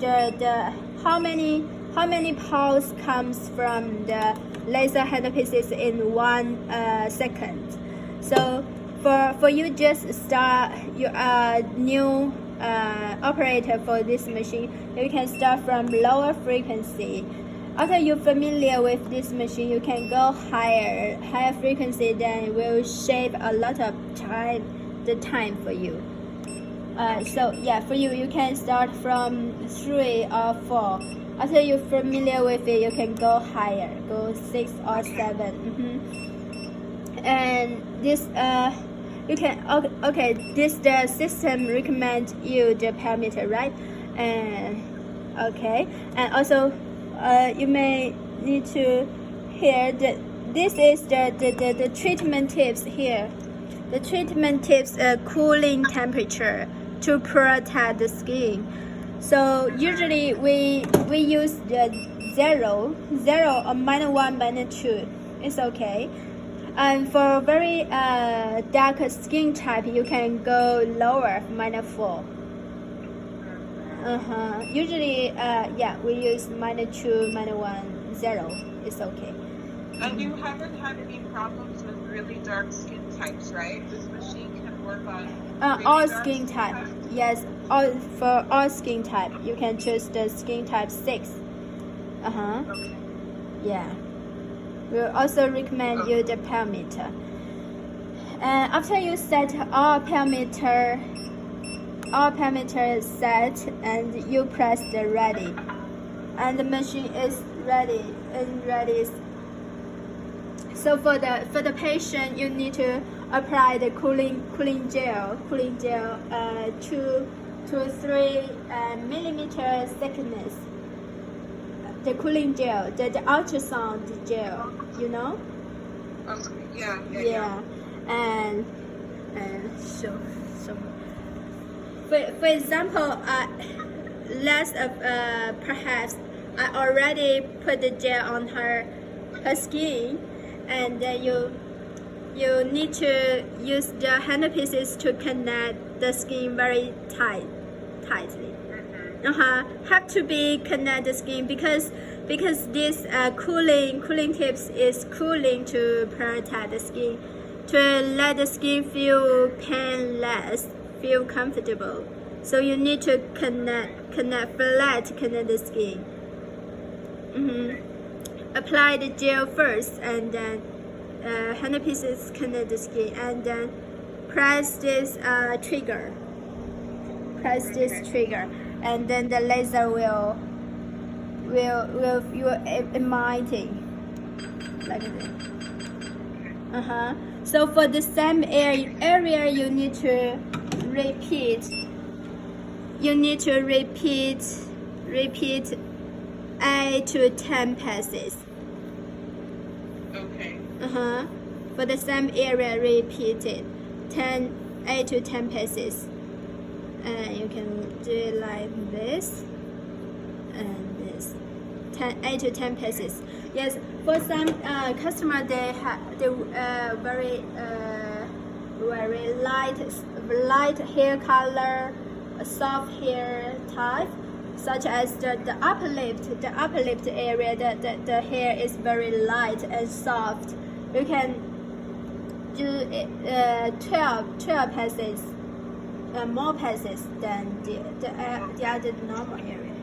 the how many pulse comes from the laser handpieces in 1 second. So for you just start your new operator for this machine, you can start from lower frequency. After you're familiar with this machine, you can go higher frequency, then it will save a lot of time for you. So yeah, for you can start from 3 or 4. After you're familiar with it, you can go higher, go 6 or 7. And this you can this the system recommend you the parameter, right? And okay, and also you may need to hear that this is the treatment tips here. The treatment tips cooling temperature to protect the skin. So usually we use the 0 or -1, -2. It's okay. And for very dark skin type, you can go lower, -4. Usually, yeah, we use -2, -1, 0. It's okay. And you haven't had any problems with really dark skin types, right? This machine can work on really all dark skin type. Yes, for all skin type, you can choose the skin type 6. Okay. Yeah. We'll also recommend you the parameter. And after you set all parameters set, and you press the ready, and the machine is ready. So for the patient, you need to apply the cooling gel, 2 to 3 millimeter thickness. The cooling gel, the ultrasound gel, you know? Yeah. And so for example, less of perhaps I already put the gel on her skin, and then you need to use the handpieces to connect the skin very tightly. Have to be connect the skin because this cooling tips is cooling to protect the skin, to let the skin feel painless, feel comfortable. So you need to connect the skin. Apply the gel first, and then handpieces connect the skin, and then press this trigger. And then the laser will emitting like this. So for the same area, you need to repeat 8 to 10 passes. Okay. For the same area, repeat it 8 to 10 passes. And you can do it like this and this, 8 to 10 passes. Yes, for some customer, they have very light hair color, soft hair type, such as the upper lip area. The hair is very light and soft. You can do 12 passes. More passes than the other normal area.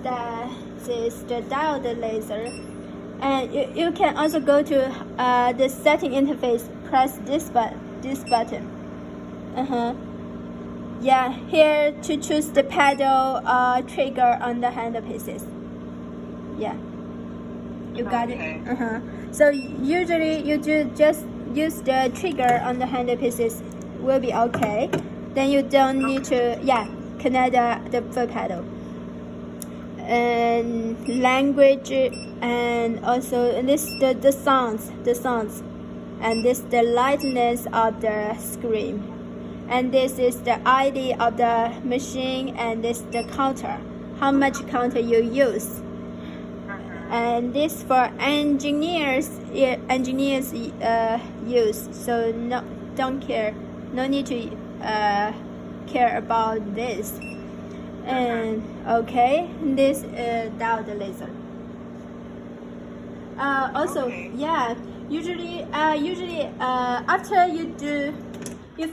That is the diode laser, and you can also go to the setting interface. Press this button. Yeah, here to choose the pedal trigger on the handpieces. Yeah, you got it. So usually you just use the trigger on the handpieces, will be okay. Then you don't need to connect the foot pedal. And language, and also this the sounds, and this the lightness of the screen, and this is the ID of the machine, and this the counter, how much counter you use. And this for engineers use, so don't care, no need to care about this. And okay, this diode laser. Also, Okay. yeah, usually after you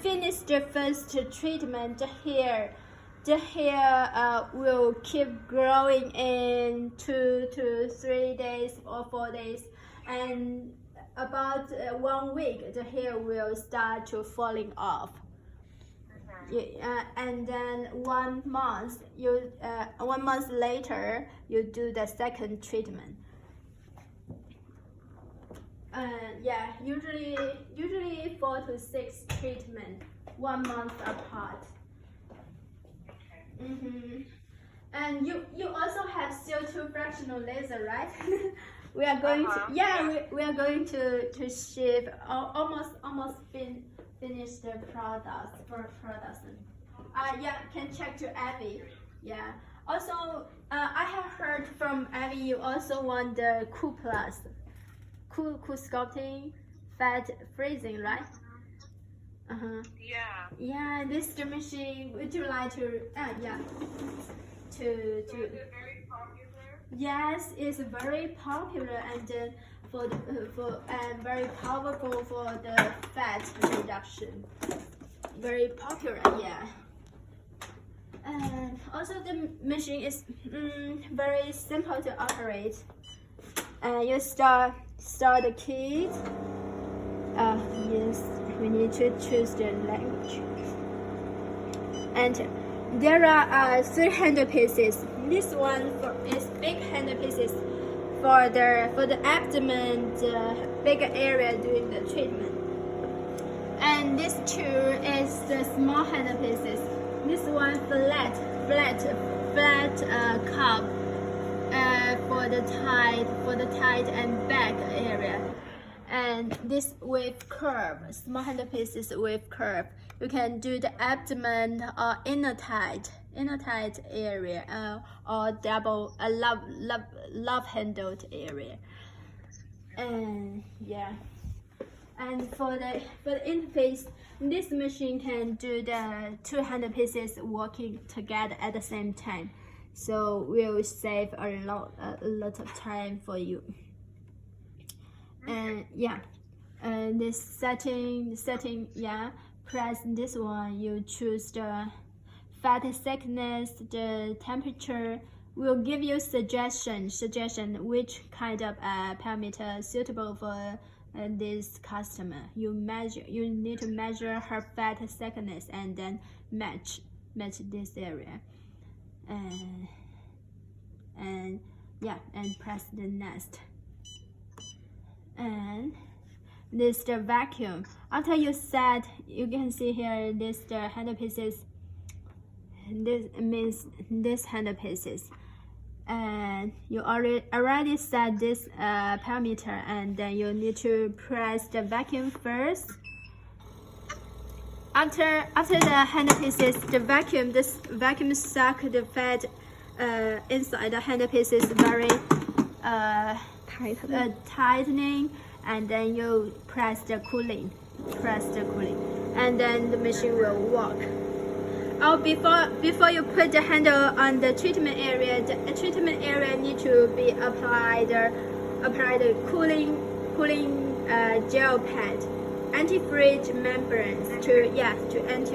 finish the first treatment, the hair will keep growing in 2 to 3 days or 4 days, and about 1 week the hair will start to falling off. And then 1 month 1 month later you do the second treatment. Yeah, usually 4 to 6 treatment, 1 month apart. And you also have CO2 fractional laser, right? We are going to we are going to ship almost finish the products for production. Yeah, can check to Abby. Yeah. Also, I have heard from Abby you also want the Coolplas, cool sculpting, fat freezing, right? Yeah. Yeah, this machine. Would you like to? Yeah. So is it very popular? Yes, it's very popular and very powerful for the fat reduction. Very popular, yeah. And also the machine is very simple to operate. You start the key. Yes, we need to choose the language. And there are 3 handle pieces. This one is big handle pieces for the abdomen, the bigger area during the treatment. And this 2 is the small handle pieces. This one flat cup for the tight and back area. And this with curve, small handle pieces with curve. You can do the abdomen or inner tight area or double love handled area. And yeah. And for the interface, this machine can do the 2 handle pieces working together at the same time. So we'll save a lot of time for you. And yeah, and this setting, yeah, press this one, you choose the fat thickness, the temperature. Will give you suggestion which kind of parameter suitable for this customer. You need to measure her fat thickness and then match this area. And yeah, and press the next. And this the vacuum. After you set, you can see here this the handle pieces. This means this handle pieces. And you already set this parameter, and then you need to press the vacuum first. After the handle pieces, this vacuum suck the fat inside the handle pieces very tightening, and then you press the cooling, and then the machine will work. Oh, before you put the handle on the treatment area, the treatment area need to be applied cooling gel pad, anti-freeze membranes to anti